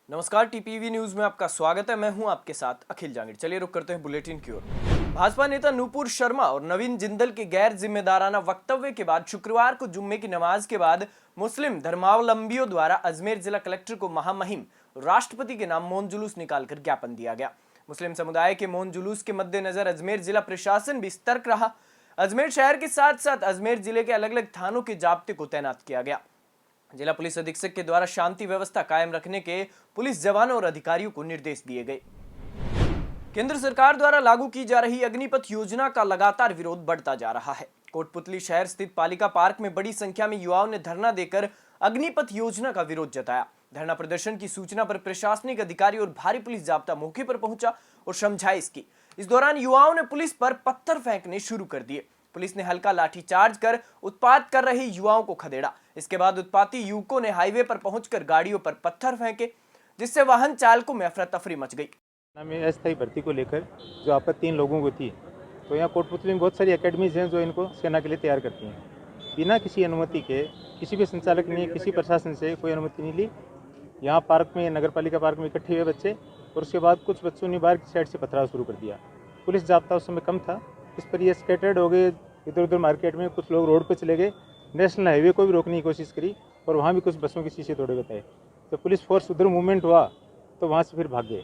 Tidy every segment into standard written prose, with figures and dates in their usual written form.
नमस्कार, TPV news में आपका स्वागत है। मैं हूं आपके साथ अखिल जांगिड़। चलिए रुक करते हैं बुलेटिन की ओर। भाजपा नेता नूपुर शर्मा और नवीन जिंदल के गैर जिम्मेदाराना वक्तव्य के बाद शुक्रवार को जुम्मे की नमाज के बाद मुस्लिम धर्मावलंबियों द्वारा अजमेर जिला कलेक्टर को महामहिम राष्ट्रपति के नाम मौन जुलूस निकालकर ज्ञापन दिया गया। मुस्लिम समुदाय के मौन जुलूस के मद्देनजर अजमेर जिला प्रशासन भी सतर्क रहा। अजमेर शहर के साथ साथ अजमेर जिले के अलग अलग थानों के जाब्ते को तैनात किया गया। जिला पुलिस अधीक्षक के द्वारा शांति व्यवस्था कायम रखने के पुलिस जवानों और अधिकारियों को निर्देश दिए गए। केंद्र सरकार द्वारा लागू की जा रही अग्निपथ योजना का लगातार विरोध बढ़ता जा रहा है। कोटपुतली शहर स्थित पालिका पार्क में बड़ी संख्या में युवाओं ने धरना देकर अग्निपथ योजना का विरोध जताया। धरना प्रदर्शन की सूचना पर प्रशासनिक अधिकारी और भारी पुलिस जाब्ता मौके पर पहुंचा और समझाइश की। इस दौरान युवाओं ने पुलिस पर पत्थर फेंकने शुरू कर दिए। पुलिस ने हल्का लाठीचार्ज कर उत्पात कर रहे युवाओं को खदेड़ा। इसके बाद उत्पाती युवकों ने हाईवे पर पहुंचकर गाड़ियों पर पत्थर फेंके, जिससे वाहन चालकों में अफरा तफरी मच गई। में अस्थायी भर्ती को लेकर जो आपत्ति 3 लोगों को थी, तो यहाँ कोटपुतली में बहुत सारी एकेडमीज हैं जो इनको सेना के लिए तैयार करती हैं। बिना किसी अनुमति के किसी भी संचालक ने किसी प्रशासन से कोई अनुमति नहीं ली। यहाँ पार्क में, नगर पालिका पार्क में इकट्ठे हुए बच्चे, और उसके बाद कुछ बच्चों ने बाहर की साइड से पथराव शुरू कर दिया। पुलिस जाब्ता उस समय कम था, इस पर ये स्कैटर्ड हो गए इधर उधर मार्केट में। कुछ लोग रोड पर चले गए, नेशनल हाईवे को भी रोकने की कोशिश करी और वहाँ भी कुछ बसों के शीशे तोड़े बताए। तो पुलिस फोर्स उधर मूवमेंट हुआ तो वहाँ से फिर भाग गए।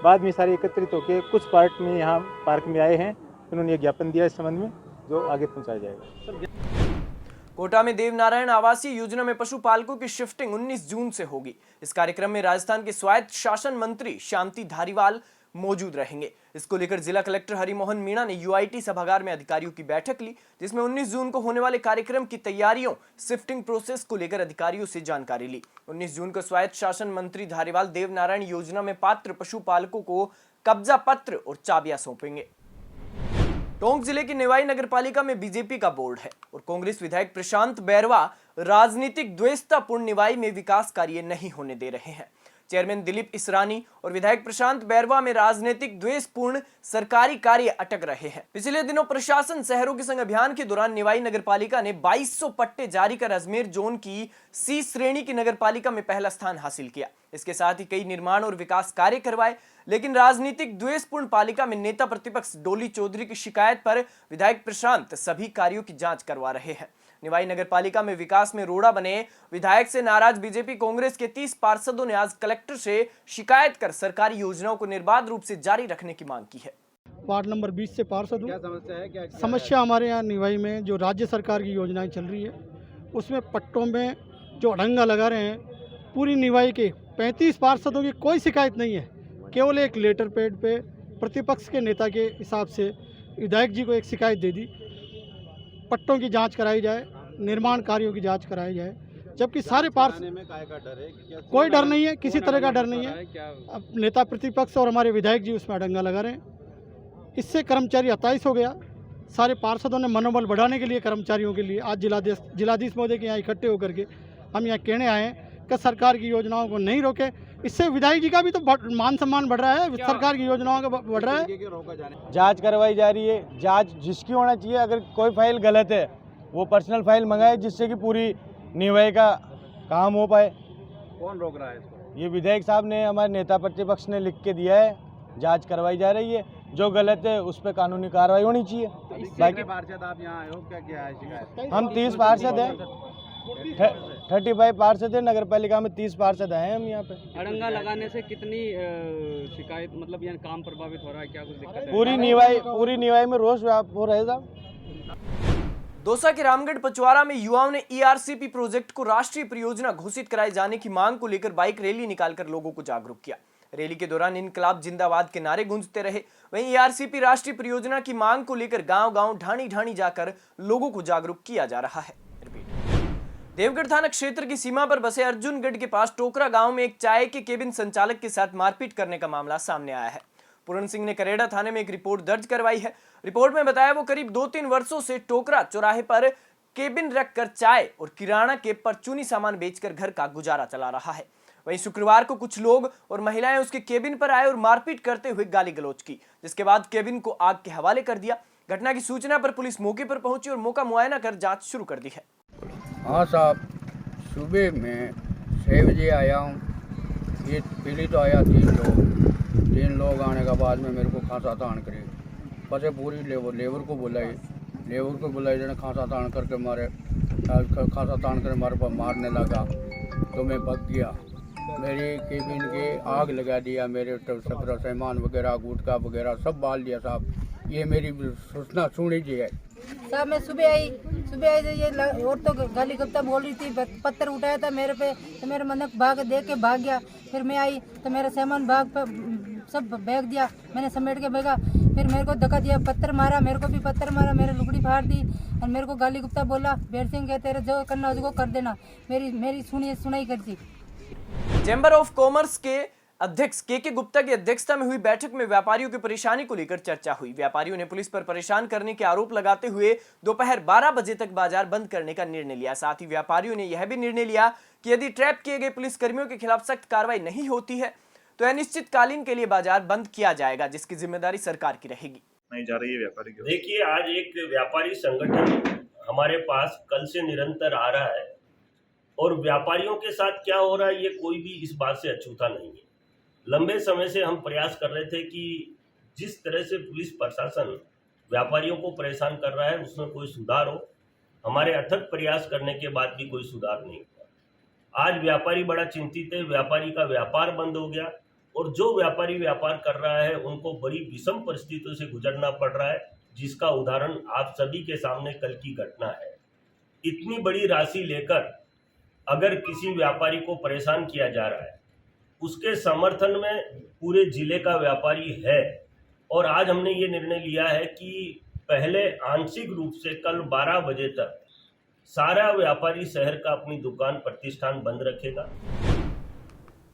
बाद में सारे एकत्रित होकर कुछ पार्ट में यहाँ पार्क में आए हैं, उन्होंने ज्ञापन दिया इस संबंध में, जो आगे पहुँचाया जाएगा। कोटा में देवनारायण आवासीय योजना में पशुपालकों की शिफ्टिंग 19 जून से होगी। इस कार्यक्रम में राजस्थान के स्वायत्त शासन मंत्री शांति धारीवाल मौजूद रहेंगे। इसको लेकर जिला कलेक्टर हरिमोहन मीणा ने यूआईटी सभागार में अधिकारियों की बैठक ली, जिसमें 19 जून को होने वाले कार्यक्रम की तैयारियों, शिफ्टिंग प्रोसेस को लेकर अधिकारियों से जानकारी ली। 19 जून को स्वायत्त शासन मंत्री धारीवाल देवनारायण योजना में पात्र पशुपालकों को कब्जा पत्र और चाबियां सौंपेंगे। टोंक जिले की निवाई नगर पालिका में बीजेपी का बोर्ड है और कांग्रेस विधायक प्रशांत बैरवा राजनीतिक द्वेषतापूर्ण निवाई में विकास कार्य नहीं होने दे रहे हैं। चेयरमैन दिलीप इसरानी और विधायक प्रशांत बैरवा में राजनीतिक द्वेषपूर्ण सरकारी कार्य अटक रहे हैं। पिछले दिनों प्रशासन शहरों के संग अभियान के दौरान निवाई नगर पालिका ने 2200 पट्टे जारी कर अजमेर जोन की सी श्रेणी की नगर पालिका में पहला स्थान हासिल किया। इसके साथ ही कई निर्माण और विकास कार्य करवाए, लेकिन राजनीतिक द्वेषपूर्ण पालिका में नेता प्रतिपक्ष डोली चौधरी की शिकायत पर विधायक प्रशांत सभी कार्यों की जांच करवा रहे हैं। निवाई नगर पालिका में विकास में रोड़ा बने विधायक से नाराज बीजेपी कांग्रेस के 30 पार्षदों ने आज कलेक्टर से शिकायत कर सरकारी योजनाओं को निर्बाध रूप से जारी रखने की मांग की है। वार्ड नंबर 20 से पार्षद हूँ। क्या समस्या है? क्या समस्या हमारे यहाँ निवाई में जो राज्य सरकार की योजनाएं चल रही है, उसमें पट्टों में जो अड़ंगा लगा रहे हैं, पूरी निवाई के 35 पार्षदों की कोई शिकायत नहीं है। केवल एक लेटर पैड पे प्रतिपक्ष के नेता के हिसाब से विधायक जी को एक शिकायत दे दी, पट्टों की जांच कराई जाए, निर्माण कार्यों की जांच कराई जाए, जबकि सारे पार्षद में काय का डर है? कोई डर नहीं है, किसी तरह का डर नहीं है। अब नेता प्रतिपक्ष और हमारे विधायक जी उसमें अड़ंगा लगा रहे हैं। इससे कर्मचारी हताश हो गया। सारे पार्षदों ने मनोबल बढ़ाने के लिए कर्मचारियों के लिए आज जिलाधीश महोदय के यहाँ इकट्ठे होकर के हम यहाँ कहने आए हैं कि सरकार की योजनाओं को नहीं रोके। इससे विधायक जी का भी तो मान सम्मान बढ़ रहा है, सरकार की योजनाओं का बढ़ रहा है। जांच करवाई जा रही है। जांच जिसकी होना चाहिए, अगर कोई फाइल गलत है वो पर्सनल फाइल मंगाए, जिससे कि पूरी निवाई का काम हो पाए। कौन रोक रहा है इसको? ये विधायक साहब ने, हमारे नेता प्रतिपक्ष ने लिख के दिया है। जांच करवाई जा रही है, जो गलत है उस पर कानूनी कार्रवाई होनी चाहिए। बाकी पार्षद आप यहाँ आए हो, क्या है शिकायत? हम 30 पार्षद हैं, 35 पार्षद है नगर पालिका में, 30 पार्षद आए हैं हम यहाँ पे। अड़ंगा लगाने से कितनी शिकायत, मतलब यहाँ काम प्रभावित हो रहा है? क्या कुछ दिक्कत है? पूरी निवाई में रोष हो रहेगा। दौसा के रामगढ़ पचवारा में युवाओं ने ईआरसीपी प्रोजेक्ट को राष्ट्रीय परियोजना घोषित कराए जाने की मांग को लेकर बाइक रैली निकालकर लोगों को जागरूक किया। रैली के दौरान इनकलाब जिंदाबाद के नारे गूंजते रहे। वहीं ईआरसीपी राष्ट्रीय परियोजना की मांग को लेकर गांव-गांव, ढाणी-ढाणी जाकर लोगों को जागरूक किया जा रहा है। देवगढ़ थाना क्षेत्र की सीमा पर बसे अर्जुनगढ़ के पास टोकरा गांव में एक चाय के केबिन संचालक के साथ मारपीट करने का मामला सामने आया है। पूरन सिंह ने करेड़ा थाने में एक रिपोर्ट दर्ज करवाई है। रिपोर्ट में बताया वो करीब 2-3 वर्षों से टोकरा चौराहे पर केबिन रखकर चाय और किराना के परचूनी सामान बेचकर घर का गुजारा चला रहा है। वहीं शुक्रवार को कुछ लोग और महिलाएं उसके केबिन पर आए और मारपीट करते हुए गाली गलौज की, जिसके बाद केबिन को आग के हवाले कर दिया। घटना की सूचना पर पुलिस मौके पर पहुंची और मौका मुआयना कर जांच शुरू कर दी है। हाँ साहब, सुबह में 6 बजे आया हूँ। ये पीली तो आया 3 लोग आने के बाद में मेरे को खांसा तान करे पचे पूरी लेबर को बुलाई जने खांसा तान करके मारे पर मारने लगा तो मैं भग गया। मेरी केबिन के आग लगा दिया, मेरे सब सामान वगैरह गुटखा वगैरह सब बाल दिया साहब। ये मेरी सूचना सुन लीजिए साहब। मैं सुबह आई तो ये और तो गाली गप्ता बोल रही थी, पत्थर उठाया था मेरे पे तो मेरे मनक देख के भाग गया। फिर मैं आई तो मेरा सामान सब बैग दिया, मैंने समेट के भागा। फिर मेरे को धक्का दिया, पत्थर मारा, मेरे को भी पत्थर मारा, मेरे लुगड़ी फाड़ दी और मेरे को गाली गुप्ता बोला, बेर सिंह कहते तेरे जो करना उसको कर देना। मेरी सुनाई करती। चैम्बर ऑफ कॉमर्स के अध्यक्ष के गुप्ता की अध्यक्षता में हुई बैठक में व्यापारियों की परेशानी को लेकर चर्चा हुई। व्यापारियों ने पुलिस पर परेशान करने के आरोप लगाते हुए दोपहर 12 बजे तक बाजार बंद करने का निर्णय लिया। साथ ही व्यापारियों ने यह भी निर्णय लिया कि यदि ट्रैप किए गए पुलिसकर्मियों के खिलाफ सख्त कार्रवाई नहीं होती है तो अनिश्चितकालीन के लिए बाजार बंद किया जाएगा, जिसकी जिम्मेदारी सरकार की रहेगी। नहीं जा रही है व्यापारी की। देखिए, आज एक व्यापारी संगठन हमारे पास कल से निरंतर आ रहा है और व्यापारियों के साथ क्या हो रहा है ये कोई भी इस बात से अछूता नहीं है। लंबे समय से हम प्रयास कर रहे थे कि जिस तरह से पुलिस प्रशासन व्यापारियों को परेशान कर रहा है उसमें कोई सुधार हो। हमारे अथक प्रयास करने के बाद भी कोई सुधार नहीं हुआ। आज व्यापारी बड़ा चिंतित है, व्यापारी का व्यापार बंद हो गया और जो व्यापारी व्यापार कर रहा है उनको बड़ी विषम परिस्थितियों से गुजरना पड़ रहा है, जिसका उदाहरण आप सभी के सामने कल की घटना है। इतनी बड़ी राशि लेकर अगर किसी व्यापारी को परेशान किया जा रहा है, उसके समर्थन में पूरे जिले का व्यापारी है और आज हमने ये निर्णय लिया है कि पहले आंशिक रूप से कल 12 बजे तक सारा व्यापारी शहर का अपनी दुकान प्रतिष्ठान बंद रखेगा।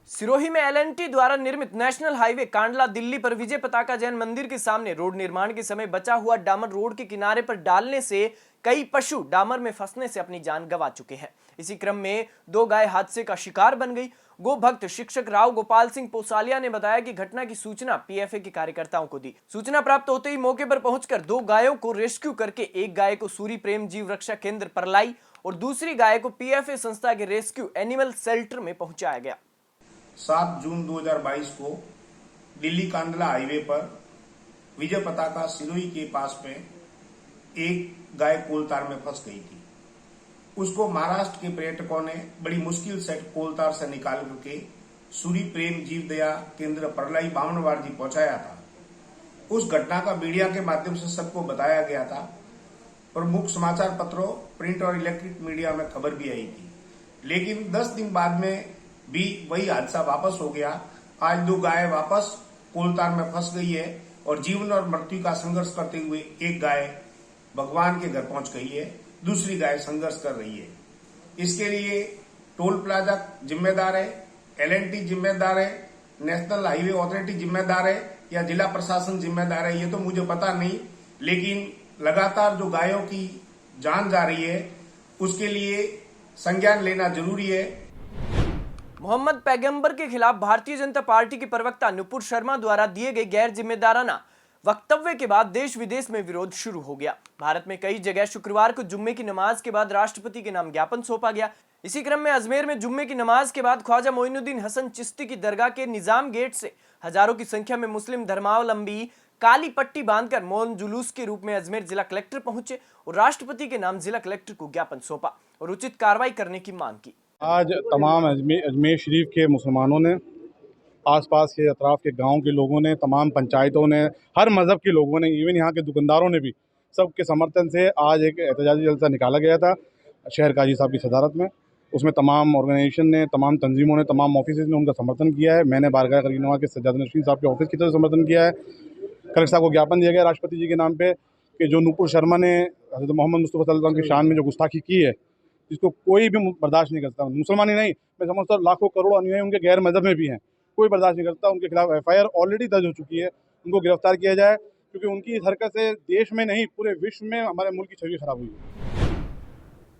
सिरोही में L&T द्वारा निर्मित नेशनल हाईवे कांडला दिल्ली पर विजय पताका जैन मंदिर के सामने रोड निर्माण के समय बचा हुआ डामर रोड के किनारे पर डालने से कई पशु डामर में फंसने से अपनी जान गंवा चुके हैं। इसी क्रम में 2 गाय हादसे का शिकार बन गई। गो भक्त शिक्षक राव गोपाल सिंह पोसालिया ने बताया कि घटना की सूचना PFA के कार्यकर्ताओं को दी। सूचना प्राप्त होते ही मौके पर पहुंचकर 2 गायों को रेस्क्यू करके एक गाय को सूरी प्रेम जीव रक्षा केंद्र परलाई और दूसरी गाय को PFA संस्था के रेस्क्यू एनिमल शेल्टर में पहुंचाया गया। 7 जून 2022 को दिल्ली कांडला हाईवे पर विजय पताका सिरोही के पास में एक गाय कोलतार में फंस गई थी। उसको महाराष्ट्र के पर्यटकों ने बड़ी मुश्किल से कोलतार से निकाल करके सूरी प्रेम जीव दया केंद्र परलाई बामनवार जी पहुंचाया था। उस घटना का मीडिया के माध्यम से सबको बताया गया था। प्रमुख समाचार पत्रों, प्रिंट और इलेक्ट्रिक मीडिया में खबर भी आई थी, लेकिन 10 दिन बाद में भी वही हादसा वापस हो गया। आज 2 गाय वापस कोलतार में फंस गई है और जीवन और मृत्यु का संघर्ष करते हुए एक गाय भगवान के घर पहुंच गई है, दूसरी गाय संघर्ष कर रही है। इसके लिए टोल प्लाजा जिम्मेदार है, L&T जिम्मेदार है, नेशनल हाईवे अथॉरिटी जिम्मेदार है या जिला प्रशासन जिम्मेदार है, ये तो मुझे पता नहीं, लेकिन लगातार जो गायों की जान जा रही है उसके लिए संज्ञान लेना जरूरी है। मोहम्मद पैगंबर के खिलाफ भारतीय जनता पार्टी के प्रवक्ता नुपुर शर्मा द्वारा दिए गए गैर जिम्मेदाराना वक्तव्य के बाद देश विदेश में विरोध शुरू हो गया। भारत में कई जगह शुक्रवार को जुम्मे की नमाज के बाद राष्ट्रपति के नाम ज्ञापन सौंपा गया। इसी क्रम में अजमेर में जुम्मे की नमाज के बाद ख्वाजा मोइनुद्दीन हसन चिश्ती की दरगाह के निजाम गेट से हजारों की संख्या में मुस्लिम धर्मावलंबी काली पट्टी बांधकर मौन जुलूस के रूप में अजमेर जिला कलेक्टर पहुंचे और राष्ट्रपति के नाम जिला कलेक्टर को ज्ञापन सौंपा और उचित कार्रवाई करने की मांग की। आज तमाम अजमेर शरीफ के मुसलमानों ने, आसपास के अतराफ़ के गांव के लोगों ने, तमाम पंचायतों ने, हर मज़हब के लोगों ने, इवन यहाँ के दुकानदारों ने भी सबके समर्थन से आज एक एहतजाजी जलसा निकाला गया था शहर काजी साहब की सदारत में। उसमें तमाम ऑर्गेनाइजेशन ने, तमाम तंजीमों ने, तमाम ऑफिस ने उनका समर्थन किया है। मैंने बारगाह करीनुमा के सज्जाद नशीन साहब के ऑफिस की तरफ समर्थन किया है। कलेक्टर साहब को ज्ञापन दिया गया राष्ट्रपति जी के नाम पे कि जो नुपुर शर्मा ने हज़रत मोहम्मद मुस्तफ़ा सल्लल्लाहु अलैहि वसल्लम की शान में जो गुस्ताखी की है, जिसको कोई भी बर्दाश्त नहीं करता। मुसलमान ही नहीं, मैं समझता हूँ लाखों करोड़ों अनुयायी उनके गैर मजहब में भी हैं, कोई बर्दाश्त नहीं करता। उनके खिलाफ FIR ऑलरेडी दर्ज हो चुकी है, उनको गिरफ्तार किया जाए, क्योंकि उनकी इस हरकत से देश में नहीं पूरे विश्व में हमारे मुल्क की छवि खराब हुई है।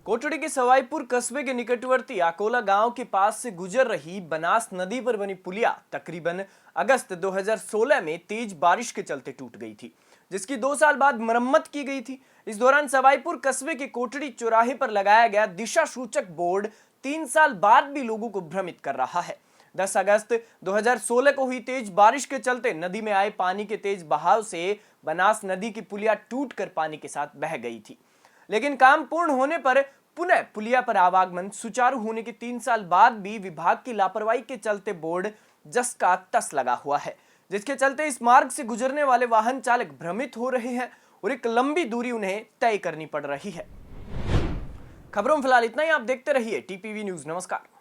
कोटड़ी के सवाईपुर कस्बे के निकटवर्ती आकोला गांव के पास से गुजर रही बनास नदी पर बनी पुलिया तकरीबन अगस्त 2016 में तेज बारिश के चलते टूट गई थी, जिसकी 2 साल बाद मरम्मत की गई थी। इस दौरान सवाईपुर कस्बे के कोटड़ी चौराहे पर लगाया गया दिशा सूचक बोर्ड 3 साल बाद भी लोगों को भ्रमित कर रहा है। 10 अगस्त 2016 को हुई तेज बारिश के चलते नदी में आए पानी के तेज बहाव से बनास नदी की पुलिया टूटकर पानी के साथ बह गई थी। लेकिन काम पूर्ण होने पर पुनः पुलिया पर आवागमन सुचारू होने के 3 साल बाद भी विभाग की लापरवाही के चलते बोर्ड जस का तस लगा हुआ है, जिसके चलते इस मार्ग से गुजरने वाले वाहन चालक भ्रमित हो रहे हैं और एक लंबी दूरी उन्हें तय करनी पड़ रही है। खबरों में फिलहाल इतना ही। आप देखते रहिए टीपीवी न्यूज। नमस्कार।